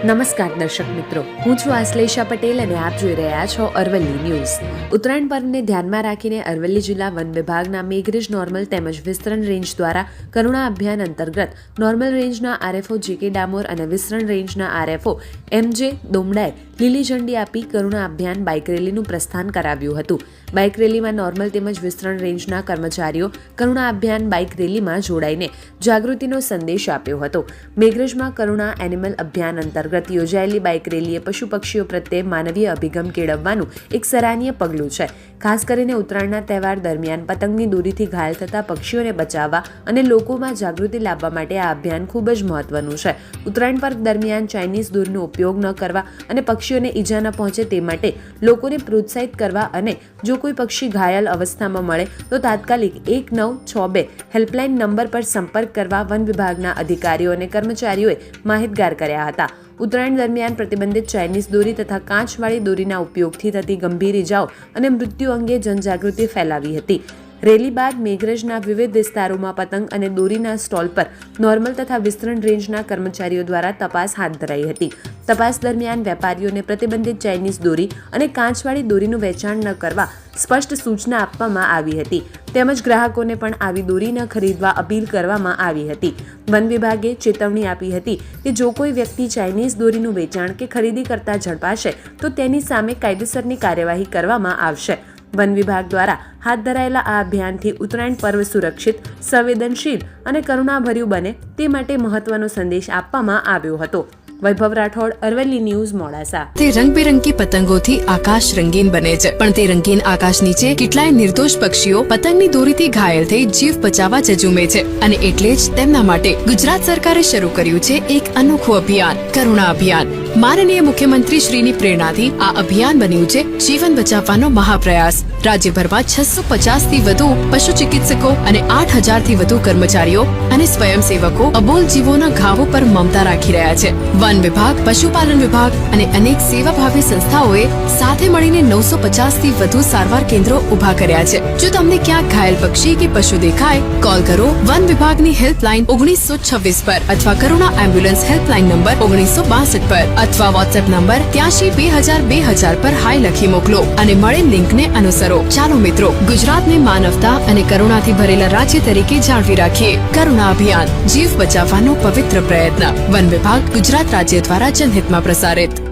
નમસ્કાર દર્શક મિત્રો, હું છું આશ્લેષા પટેલ અને આપ જોઈ રહ્યા છો અરવલ્લી ન્યૂઝ. ઉત્તરાયણ પર્વને ધ્યાનમાં રાખીને અરવલ્લી જિલ્લા વન વિભાગના મેઘરજ નોર્મલ તેમજ વિસ્તરણ રેન્જ દ્વારા કરુણા અભિયાન અંતર્ગત નોર્મલ રેન્જના આરએફઓ જીકે ડામોર અને વિસ્તરણ રેન્જના આરએફઓ એમજે દોમડાએ લીલી ઝંડી આપી કરુણા અભિયાન બાઇક રેલીનું પ્રસ્થાન કરાવ્યું હતું. બાઇક રેલીમાં નોર્મલ તેમજ વિસ્તરણ રેન્જના કર્મચારીઓ કરુણા અભિયાન બાઇક રેલીમાં જોડાઈને જાગૃતિનો સંદેશ આપ્યો હતો. મેઘરજમાં કરુણા એનિમલ અભિયાન અંતર્ગત યોજાયેલી બાઇક રેલીએ પશુ પક્ષીઓ પ્રત્યે માનવીય અભિગમ કેળવવાનું એક સરાહનીય પગલું છે. ખાસ કરીને ઉત્તરાયણના તહેવાર દરમિયાન પતંગની દોરીથી ઘાયલ થતા પક્ષીઓને બચાવવા અને લોકોમાં જાગૃતિ લાવવા માટે આ અભિયાન ખૂબ જ મહત્વનું છે. ઉત્તરાયણ પર્વ દરમિયાન ચાઇનીઝ દોરીનો ઉપયોગ ન કરવા અને પક્ષીઓને ઈજા ન પહોંચે તે માટે લોકોને પ્રોત્સાહિત કરવા અને જો કોઈ પક્ષી ઘાયલ અવસ્થામાં મળે તો તાત્કાલિક 1962 હેલ્પલાઇન નંબર પર સંપર્ક કરવા વન વિભાગના અધિકારીઓ અને કર્મચારીઓએ માહિતગાર કર્યા હતા. ઉત્તરાયણ દરમિયાન પ્રતિબંધિત ચાઇનીઝ દોરી તથા કાચવાળી દોરીના ઉપયોગથી થતી ગંભીર ઇજાઓ અને મૃત્યુ અંગે જનજાગૃતિ ફેલાવી હતી. રેલી બાદ મેઘરજના વિવિધ વિસ્તારોમાં પતંગ અને દોરીના સ્ટોલ પર નોર્મલ તથા વિસ્તરણ રેન્જના કર્મચારીઓ દ્વારા તપાસ હાથ ધરાઈ હતી. તપાસ દરમિયાન વેપારીઓને પ્રતિબંધિત ચાઇનીઝ દોરી અને કાચવાળી દોરીનું વેચાણ ન કરવા સ્પષ્ટ સૂચના આપવામાં આવી હતી. તેમજ ગ્રાહકોને પણ આવી દોરી ન ખરીદવા અપીલ કરવામાં આવી હતી. વન વિભાગે ચેતવણી આપી હતી કે જો કોઈ વ્યક્તિ ચાઇનીઝ દોરીનું વેચાણ કે ખરીદી કરતા ઝડપાશે તો તેની સામે કાયદેસરની કાર્યવાહી કરવામાં આવશે. વન વિભાગ દ્વારા હાથ ધરાયેલા આ અભિયાનથી ઉત્તરાયણ પર્વ સુરક્ષિત, સંવેદનશીલ અને કરુણાભર્યું બને તે માટે મહત્વનો સંદેશ આપવામાં આવ્યો હતો. વૈભવ રાઠોડ, અરવલ્લી ન્યૂઝ, મોડાસા. તે રંગબેરંગી પતંગોથી આકાશ રંગીન બને છે, પણ તે રંગીન આકાશ નીચે કેટલાય નિર્દોષ પક્ષીઓ પતંગની દોરીથી ઘાયલ થઈ જીવ બચાવવા ઝઝૂમે છે. અને એટલે જ તેમના માટે ગુજરાત સરકારે શરૂ કર્યું છે એક અનોખું અભિયાન, કરુણા અભિયાન. માનનીય મુખ્યમંત્રી શ્રીની પ્રેરણાથી આ અભિયાન બન્યું છે જીવન બચાવવાનો મહાપ્રયાસ. રાજ્યભરમાં 650 થી વધુ પશુ ચિકિત્સકો અને 8000 થી વધુ કર્મચારીઓ અને સ્વયંસેવકો અબોલ જીવોના ઘાવો પર મમતા રાખી રહ્યા છે. વન વિભાગ, પશુપાલન વિભાગ અને અનેક સેવાભાવી સંસ્થાઓએ સાથે મળીને 950 થી વધુ સારવાર કેન્દ્રો ઉભા કર્યા છે. જો તમને ક્યાંક ઘાયલ પક્ષી કે પશુ દેખાય, કોલ કરો વન વિભાગની હેલ્પલાઇન 1926 પર અથવા કરુણા એમ્બ્યુલન્સ હેલ્પલાઇન નંબર 1962 પર અથવા વોટ્સએપ નંબર 83 પર હાય લખી મોકલો અને મળેલ લિંકને અનુસરો. ચાલો મિત્રો, ગુજરાતને માનવતા અને કરુણાથી ભરેલા રાજ્ય તરીકે જાળવી રાખીએ. કરુણા અભિયાન, જીવ બચાવવાનો પવિત્ર પ્રયત્ન. વન વિભાગ, ગુજરાત રાજ્ય દ્વારા જનહિતમાં પ્રસારિત.